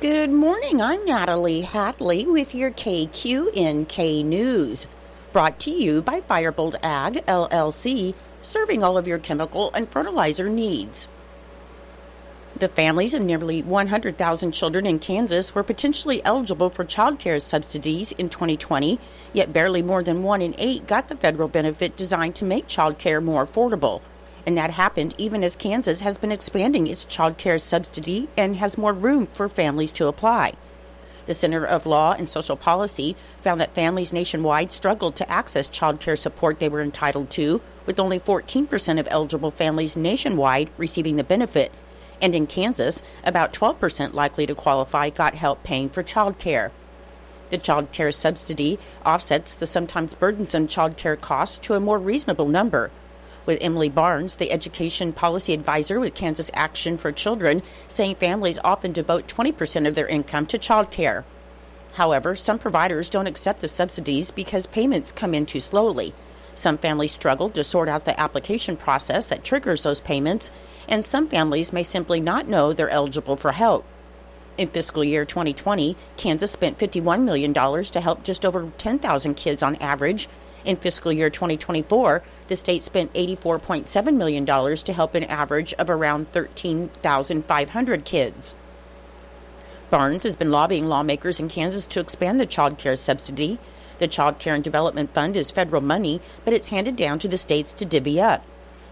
Good morning, I'm Natalie Hatley with your KQNK News, brought to you by Firebolt Ag, LLC, serving all of your chemical and fertilizer needs. The families of nearly 100,000 children in Kansas were potentially eligible for child care subsidies in 2020, yet barely more than 1 in 8 got the federal benefit designed to make child care more affordable. And that happened even as Kansas has been expanding its child care subsidy and has more room for families to apply. The Center of Law and Social Policy found that families nationwide struggled to access child care support they were entitled to, with only 14% of eligible families nationwide receiving the benefit. And in Kansas, about 12% likely to qualify got help paying for child care. The child care subsidy offsets the sometimes burdensome child care costs to a more reasonable number, with Emily Barnes, the education policy advisor with Kansas Action for Children, saying families often devote 20% of their income to child care. However, some providers don't accept the subsidies because payments come in too slowly. Some families struggle to sort out the application process that triggers those payments, and some families may simply not know they're eligible for help. In fiscal year 2020, Kansas spent $51 million to help just over 10,000 kids on average. In fiscal year 2024, the state spent $84.7 million to help an average of around 13,500 kids. Barnes has been lobbying lawmakers in Kansas to expand the child care subsidy. The Child Care and Development Fund is federal money, but it's handed down to the states to divvy up.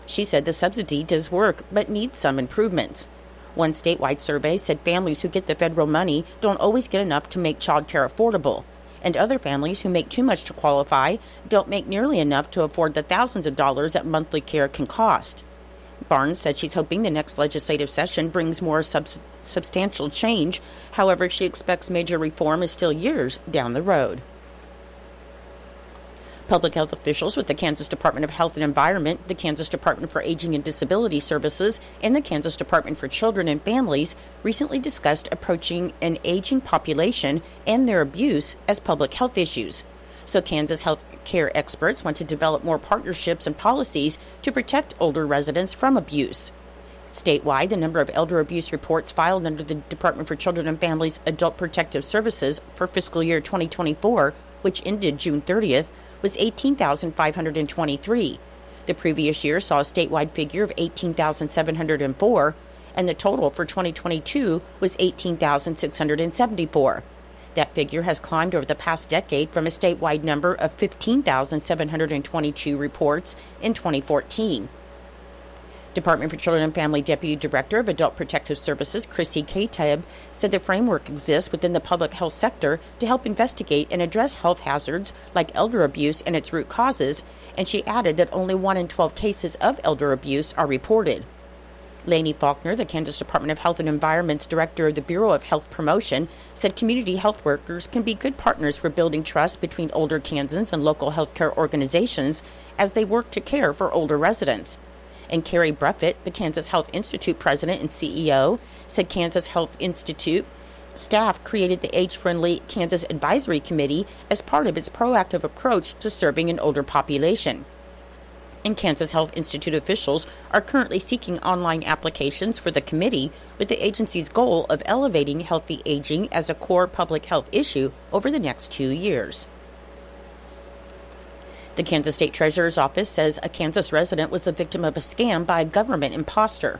She said the subsidy does work, but needs some improvements. One statewide survey said families who get the federal money don't always get enough to make child care affordable, and other families who make too much to qualify don't make nearly enough to afford the thousands of dollars that monthly care can cost. Barnes said she's hoping the next legislative session brings more substantial change. However, she expects major reform is still years down the road. Public health officials with the Kansas Department of Health and Environment, the Kansas Department for Aging and Disability Services, and the Kansas Department for Children and Families recently discussed approaching an aging population and their abuse as public health issues. So Kansas health care experts want to develop more partnerships and policies to protect older residents from abuse. Statewide, the number of elder abuse reports filed under the Department for Children and Families Adult Protective Services for fiscal year 2024, which ended June 30th, was 18,523. The previous year saw a statewide figure of 18,704, and the total for 2022 was 18,674. That figure has climbed over the past decade from a statewide number of 15,722 reports in 2014. Department for Children and Family Deputy Director of Adult Protective Services, Chrissy Kateb, said the framework exists within the public health sector to help investigate and address health hazards like elder abuse and its root causes, and she added that only 1 in 12 cases of elder abuse are reported. Lainey Faulkner, the Kansas Department of Health and Environment's Director of the Bureau of Health Promotion, said community health workers can be good partners for building trust between older Kansans and local healthcare organizations as they work to care for older residents. And Carrie Bruffett, the Kansas Health Institute president and CEO, said Kansas Health Institute staff created the Age-Friendly Kansas Advisory Committee as part of its proactive approach to serving an older population. And Kansas Health Institute officials are currently seeking online applications for the committee with the agency's goal of elevating healthy aging as a core public health issue over the next 2 years. The Kansas State Treasurer's Office says a Kansas resident was the victim of a scam by a government imposter.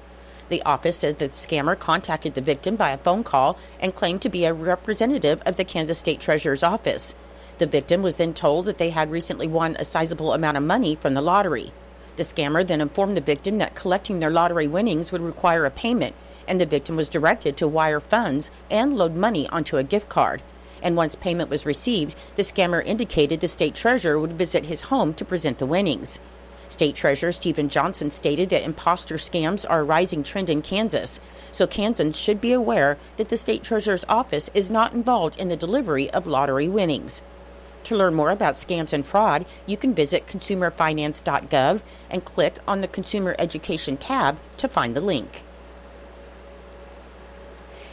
The office said that the scammer contacted the victim by a phone call and claimed to be a representative of the Kansas State Treasurer's Office. The victim was then told that they had recently won a sizable amount of money from the lottery. The scammer then informed the victim that collecting their lottery winnings would require a payment, and the victim was directed to wire funds and load money onto a gift card. And once payment was received, the scammer indicated the state treasurer would visit his home to present the winnings. State Treasurer Stephen Johnson stated that imposter scams are a rising trend in Kansas, so Kansans should be aware that the state treasurer's office is not involved in the delivery of lottery winnings. To learn more about scams and fraud, you can visit consumerfinance.gov and click on the Consumer Education tab to find the link.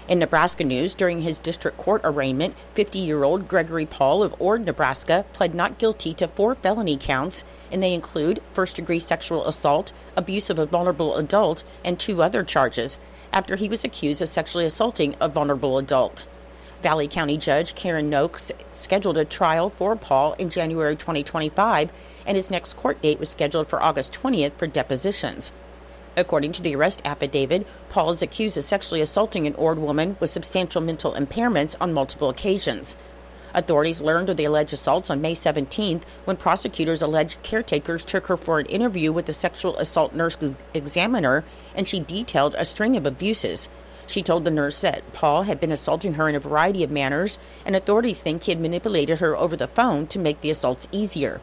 In Nebraska news, during his district court arraignment, 50-year-old Gregory Paul of Ord, Nebraska, pled not guilty to 4 felony counts, and they include first-degree sexual assault, abuse of a vulnerable adult, and 2 other charges. after he was accused of sexually assaulting a vulnerable adult. Valley County Judge Karen Noakes scheduled a trial for Paul in January 2025, and his next court date was scheduled for August 20th for depositions. According to the arrest affidavit, Paul is accused of sexually assaulting an Ord woman with substantial mental impairments on multiple occasions. Authorities learned of the alleged assaults on May 17th when prosecutors alleged caretakers took her for an interview with the sexual assault nurse examiner, and she detailed a string of abuses. She told the nurse that Paul had been assaulting her in a variety of manners, and authorities think he had manipulated her over the phone to make the assaults easier.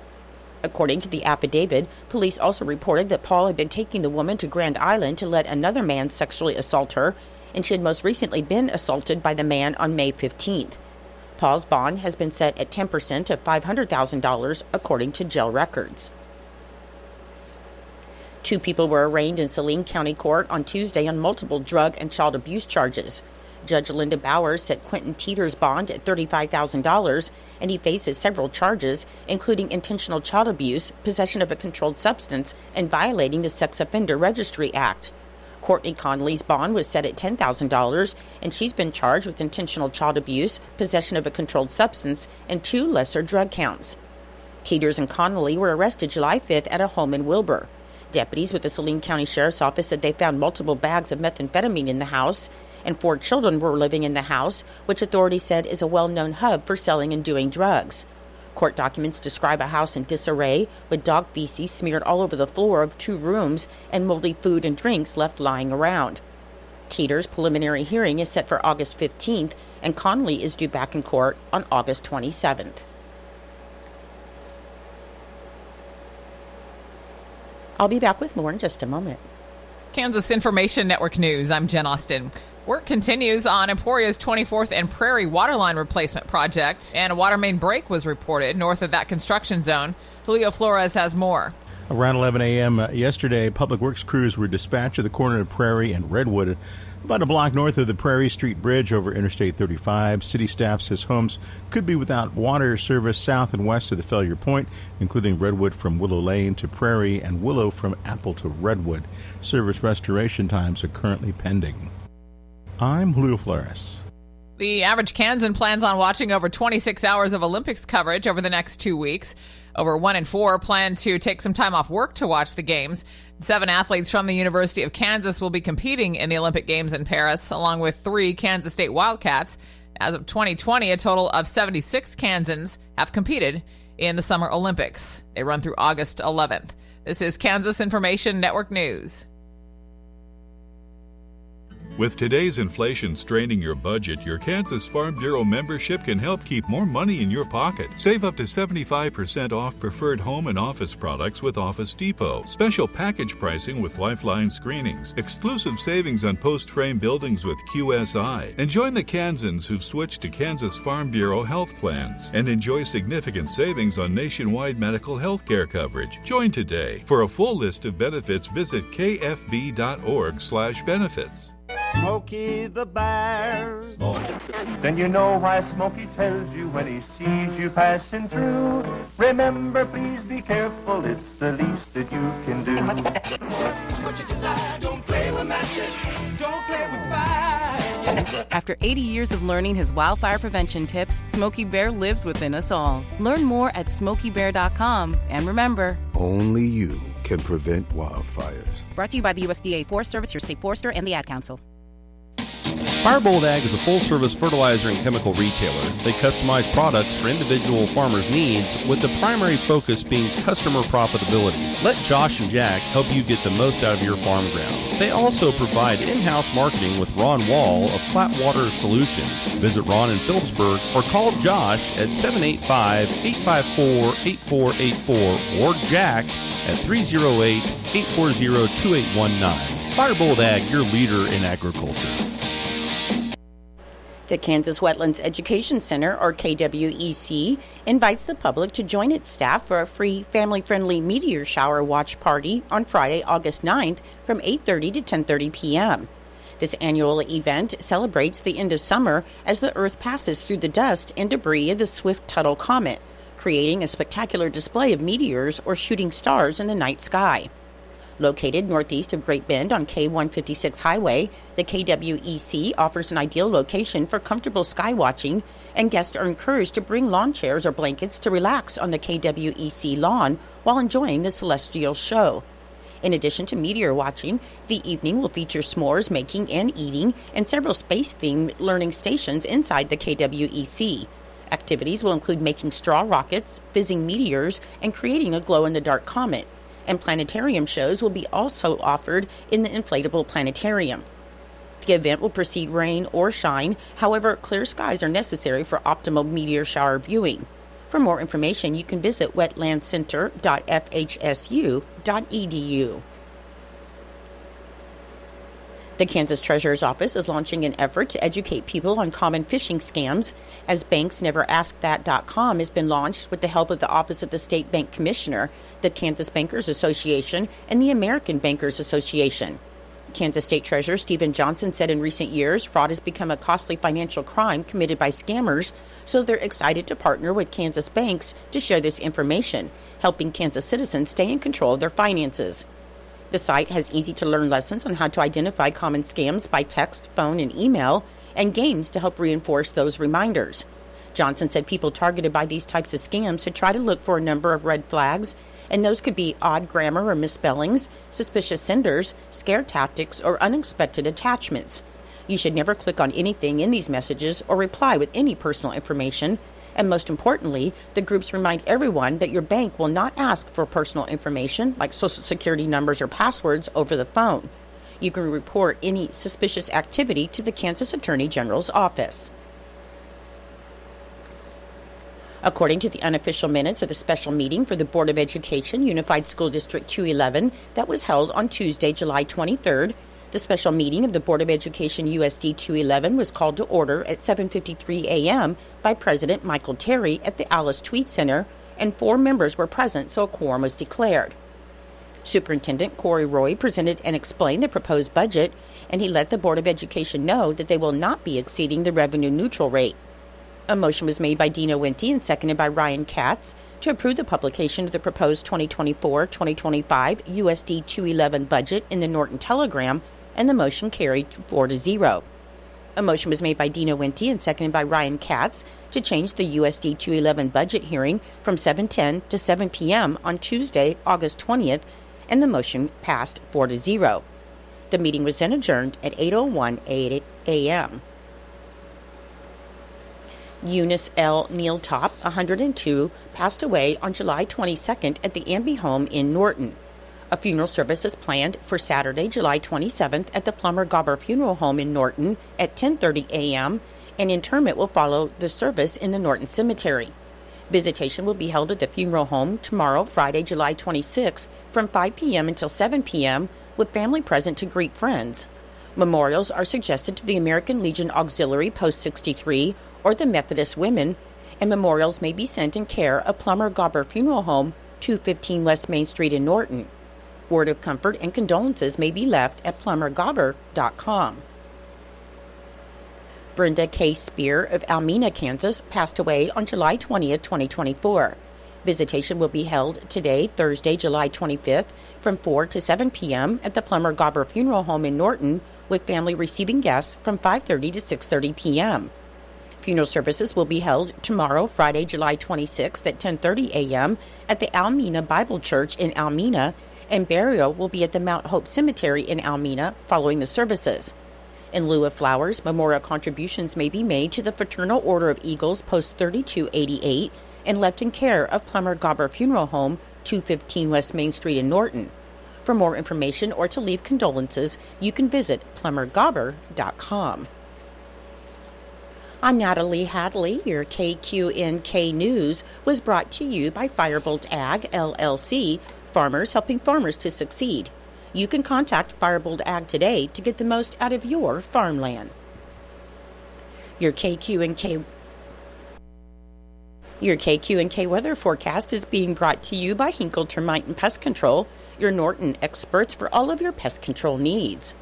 According to the affidavit, police also reported that Paul had been taking the woman to Grand Island to let another man sexually assault her, and she had most recently been assaulted by the man on May 15th. Paul's bond has been set at 10% of $500,000, according to jail records. 2 people were arraigned in Saline County Court on Tuesday on multiple drug and child abuse charges. Judge Linda Bowers set Quentin Teeter's bond at $35,000, and he faces several charges, including intentional child abuse, possession of a controlled substance, and violating the Sex Offender Registry Act. Courtney Connolly's bond was set at $10,000, and she's been charged with intentional child abuse, possession of a controlled substance, and 2 lesser drug counts. Teeters and Connolly were arrested July 5th at a home in Wilbur. Deputies with the Saline County Sheriff's Office said they found multiple bags of methamphetamine in the house, and 4 children were living in the house, which authorities said is a well-known hub for selling and doing drugs. Court documents describe a house in disarray, with dog feces smeared all over the floor of 2 rooms and moldy food and drinks left lying around. Teeter's preliminary hearing is set for August 15th, and Connolly is due back in court on August 27th. I'll be back with more in just a moment. Kansas Information Network News, I'm Jen Austin. Work continues on Emporia's 24th and Prairie Waterline Replacement Project, and a water main break was reported north of that construction zone. Julio Flores has more. Around 11 a.m. Yesterday, public works crews were dispatched to the corner of Prairie and Redwood, about a block north of the Prairie Street Bridge over Interstate 35. City staff says homes could be without water service south and west of the failure point, including Redwood from Willow Lane to Prairie and Willow from Apple to Redwood. Service restoration times are currently pending. I'm Julio Flores. The average Kansan plans on watching over 26 hours of Olympics coverage over the next 2 weeks. Over 1 in 4 plan to take some time off work to watch the games. 7 athletes from the University of Kansas will be competing in the Olympic Games in Paris, along with 3 Kansas State Wildcats. As of 2020, a total of 76 Kansans have competed in the Summer Olympics. They run through August 11th. This is Kansas Information Network News. With today's inflation straining your budget, your Kansas Farm Bureau membership can help keep more money in your pocket. Save up to 75% off preferred home and office products with Office Depot. Special package pricing with Lifeline screenings. Exclusive savings on post-frame buildings with QSI. And join the Kansans who've switched to Kansas Farm Bureau health plans. And enjoy significant savings on nationwide medical health care coverage. Join today. For a full list of benefits, visit kfb.org/benefits. Smokey the Bear. Then you know why Smokey tells you when he sees you passing through. Remember, please be careful, it's the least that you can do. What you decide, don't play with matches, don't play with fire. After 80 years of learning his wildfire prevention tips, Smokey Bear lives within us all. Learn more at SmokeyBear.com. And remember, only you can prevent wildfires. Brought to you by the USDA Forest Service, your state forester, and the Ad Council. Firebolt Ag is a full-service fertilizer and chemical retailer. They customize products for individual farmers' needs, with the primary focus being customer profitability. Let Josh and Jack help you get the most out of your farm ground. They also provide in-house marketing with Ron Wall of Flatwater Solutions. Visit Ron in Phillipsburg or call Josh at 785-854-8484 or Jack at 308-840-2819. Firebolt Ag, your leader in agriculture. The Kansas Wetlands Education Center, or KWEC, invites the public to join its staff for a free family-friendly meteor shower watch party on Friday, August 9th from 8:30 to 10:30 p.m. This annual event celebrates the end of summer as the Earth passes through the dust and debris of the Swift-Tuttle comet, creating a spectacular display of meteors or shooting stars in the night sky. Located northeast of Great Bend on K-156 highway, the KWEC offers an ideal location for comfortable sky watching, and guests are encouraged to bring lawn chairs or blankets to relax on the KWEC lawn while enjoying the celestial show. In addition to meteor watching, the evening will feature s'mores making and eating and several space-themed learning stations inside the KWEC. Activities will include making straw rockets, fizzing meteors, and creating a glow-in-the-dark comet. And planetarium shows will be also offered in the inflatable planetarium. The event will proceed rain or shine, however, clear skies are necessary for optimal meteor shower viewing. For more information, you can visit wetlandcenter.fhsu.edu. The Kansas Treasurer's Office is launching an effort to educate people on common phishing scams, as BanksNeverAskThat.com has been launched with the help of the Office of the State Bank Commissioner, the Kansas Bankers Association, and the American Bankers Association. Kansas State Treasurer Stephen Johnson said in recent years, fraud has become a costly financial crime committed by scammers, so they're excited to partner with Kansas banks to share this information, helping Kansas citizens stay in control of their finances. The site has easy-to-learn lessons on how to identify common scams by text, phone, and email, and games to help reinforce those reminders. Johnson said people targeted by these types of scams should try to look for a number of red flags, and those could be odd grammar or misspellings, suspicious senders, scare tactics, or unexpected attachments. You should never click on anything in these messages or reply with any personal information. And most importantly, the groups remind everyone that your bank will not ask for personal information like social security numbers or passwords over the phone. You can report any suspicious activity to the Kansas Attorney General's office. According to the unofficial minutes of the special meeting for the Board of Education Unified School District 211 that was held on Tuesday, July 23rd, the special meeting of the Board of Education USD 211 was called to order at 7:53 a.m. by President Michael Terry at the Alice Tweed Center, and 4 members were present, so a quorum was declared. Superintendent Corey Roy presented and explained the proposed budget, and he let the Board of Education know that they will not be exceeding the revenue neutral rate. A motion was made by Dina Winty and seconded by Ryan Katz to approve the publication of the proposed 2024-2025 USD 211 budget in the Norton Telegram, and the motion carried 4-0. A motion was made by Dina Winty and seconded by Ryan Katz to change the USD 211 budget hearing from 7:10 to 7 p.m. on Tuesday, August 20th, and the motion passed 4-0. The meeting was then adjourned at 8:01 a.m. Eunice L. Nealtop, 102, passed away on July 22nd at the Amby home in Norton. A funeral service is planned for Saturday, July 27th at the Plummer Gobber Funeral Home in Norton at 10:30 a.m., and interment will follow the service in the Norton Cemetery. Visitation will be held at the funeral home tomorrow, Friday, July 26th, from 5 p.m. until 7 p.m., with family present to greet friends. Memorials are suggested to the American Legion Auxiliary Post 63 or the Methodist Women, and memorials may be sent in care of Plummer Gobber Funeral Home, 215 West Main Street in Norton. Word of comfort and condolences may be left at plummergobber.com. Brenda K. Spear of Almena, Kansas, passed away on July 20th, 2024. Visitation will be held today, Thursday, July 25th, from 4 to 7 p.m. at the Plummer Gobber Funeral Home in Norton, with family receiving guests from 5:30 to 6:30 p.m. Funeral services will be held tomorrow, Friday, July 26th at 10:30 a.m. at the Almena Bible Church in Almena, and burial will be at the Mount Hope Cemetery in Almena following the services. In lieu of flowers, memorial contributions may be made to the Fraternal Order of Eagles, Post 3288, and left in care of Plummer Gobber Funeral Home, 215 West Main Street in Norton. For more information or to leave condolences, you can visit plummergobber.com. I'm Natalie Hadley. Your KQNK News was brought to you by Firebolt Ag, LLC, farmers helping farmers to succeed. You can contact Firebolt Ag today to get the most out of your farmland. Your KQNK weather forecast is being brought to you by Hinkle Termite and Pest Control, your Norton experts for all of your pest control needs.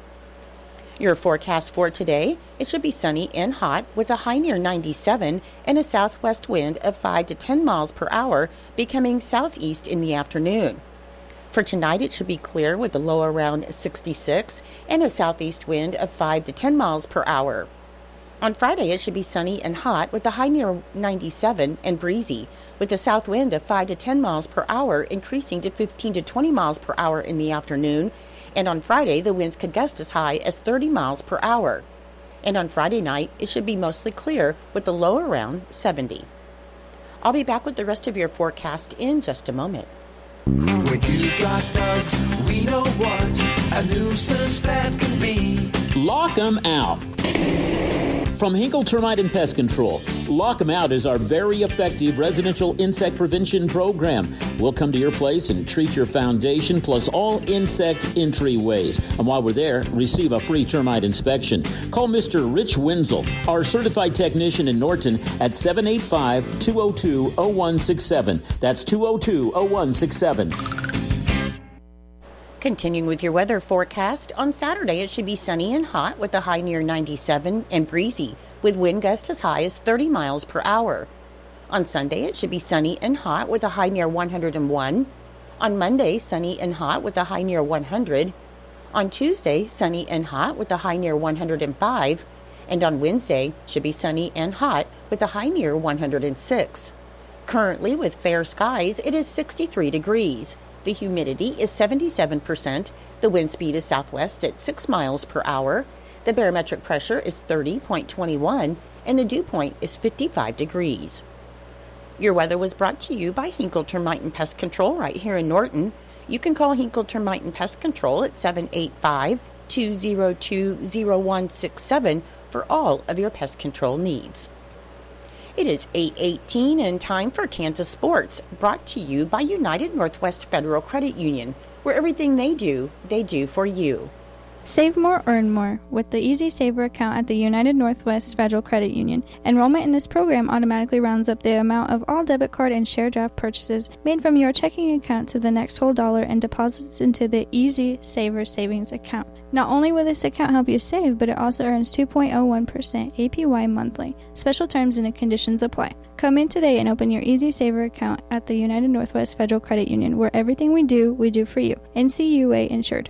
Your forecast for today, it should be sunny and hot with a high near 97 and a southwest wind of 5 to 10 miles per hour, becoming southeast in the afternoon. For tonight, it should be clear with a low around 66 and a southeast wind of 5 to 10 miles per hour. On Friday, it should be sunny and hot with a high near 97 and breezy, with a south wind of 5 to 10 miles per hour increasing to 15 to 20 miles per hour in the afternoon. And on Friday, the winds could gust as high as 30 miles per hour. And on Friday night, it should be mostly clear with the low around 70. I'll be back with the rest of your forecast in just a moment. When you've got bugs, we know what a nuisance that can be. Lock 'em out. From Hinkle Termite and Pest Control, Lock 'em Out is our very effective residential insect prevention program. We'll come to your place and treat your foundation plus all insect entryways. And while we're there, receive a free termite inspection. Call Mr. Rich Wenzel, our certified technician in Norton, at 785-202-0167. That's 202-0167. Continuing with your weather forecast, on Saturday it should be sunny and hot with a high near 97 and breezy, with wind gusts as high as 30 miles per hour. On Sunday it should be sunny and hot with a high near 101. On Monday, sunny and hot with a high near 100. On Tuesday, sunny and hot with a high near 105. And on Wednesday, should be sunny and hot with a high near 106. Currently, with fair skies, it is 63 degrees. The humidity is 77%. The wind speed is southwest at 6 miles per hour. The barometric pressure is 30.21, and the dew point is 55 degrees. Your weather was brought to you by Hinkle Termite and Pest Control right here in Norton. You can call Hinkle Termite and Pest Control at 785-202-0167 for all of your pest control needs. It is 8:18 and time for Kansas Sports, brought to you by United Northwest Federal Credit Union, where everything they do for you. Save more, earn more with the Easy Saver account at the United Northwest Federal Credit Union. Enrollment in this program automatically rounds up the amount of all debit card and share draft purchases made from your checking account to the next whole dollar and deposits into the Easy Saver savings account. Not only will this account help you save, but it also earns 2.01% APY monthly. Special terms and conditions apply. Come in today and open your Easy Saver account at the United Northwest Federal Credit Union, where everything we do for you. NCUA insured.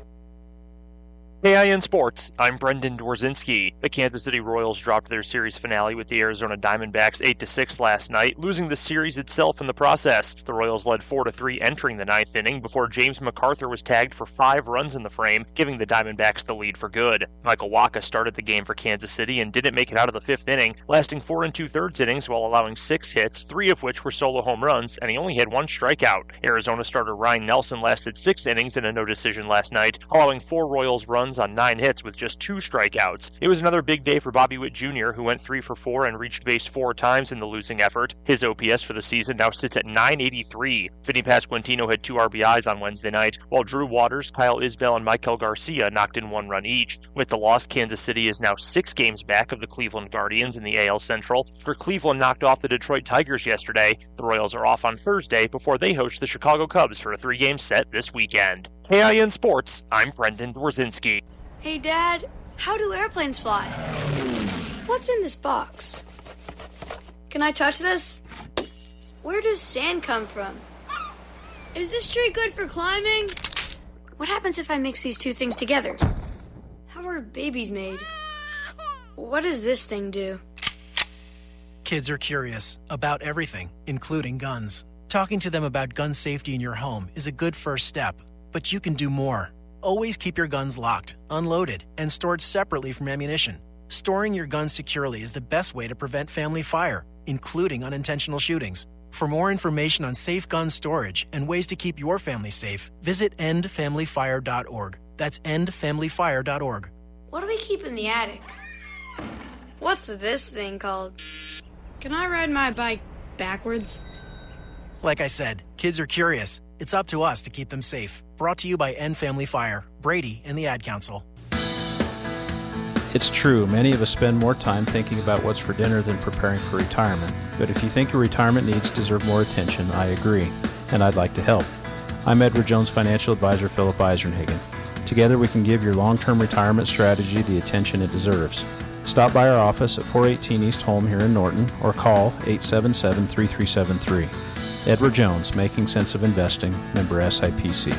KIN Sports, I'm Brendan Dworzinski. The Kansas City Royals dropped their series finale with the Arizona Diamondbacks 8-6 last night, losing the series itself in the process. The Royals led 4-3 entering the ninth inning before James MacArthur was tagged for 5 runs in the frame, giving the Diamondbacks the lead for good. Michael Wacha started the game for Kansas City and didn't make it out of the 5th inning, lasting 4 2/3 innings while allowing 6 hits, 3 of which were solo home runs, and he only had 1 strikeout. Arizona starter Ryan Nelson lasted 6 innings in a no decision last night, allowing 4 Royals runs on 9 hits with just 2 strikeouts. It was another big day for Bobby Witt Jr., who went 3 for 4 and reached base 4 times in the losing effort. His OPS for the season now sits at .983. Vinny Pasquantino had 2 RBIs on Wednesday night, while Drew Waters, Kyle Isbell, and Michael Garcia knocked in 1 run each. With the loss, Kansas City is now 6 games back of the Cleveland Guardians in the AL Central. After Cleveland knocked off the Detroit Tigers yesterday, the Royals are off on Thursday before they host the Chicago Cubs for a 3-game set this weekend. KIN Sports, I'm Brendan Dworzinski. Hey, Dad, how do airplanes fly? What's in this box? Can I touch this? Where does sand come from? Is this tree good for climbing? What happens if I mix these 2 things together? How are babies made? What does this thing do? Kids are curious about everything, including guns. Talking to them about gun safety in your home is a good first step, but you can do more. Always keep your guns locked, unloaded, and stored separately from ammunition. Storing your guns securely is the best way to prevent family fire, including unintentional shootings. For more information on safe gun storage and ways to keep your family safe, visit endfamilyfire.org. That's endfamilyfire.org. What do we keep in the attic? What's this thing called? Can I ride my bike backwards? Like I said, kids are curious. It's up to us to keep them safe. Brought to you by End Family Fire, Brady, and the Ad Council. It's true, many of us spend more time thinking about what's for dinner than preparing for retirement. But if you think your retirement needs deserve more attention, I agree, and I'd like to help. I'm Edward Jones financial advisor Philip Eisenhagen. Together we can give your long-term retirement strategy the attention it deserves. Stop by our office at 418 East Holm here in Norton or call 877-3373. Edward Jones, Making Sense of Investing, member SIPC.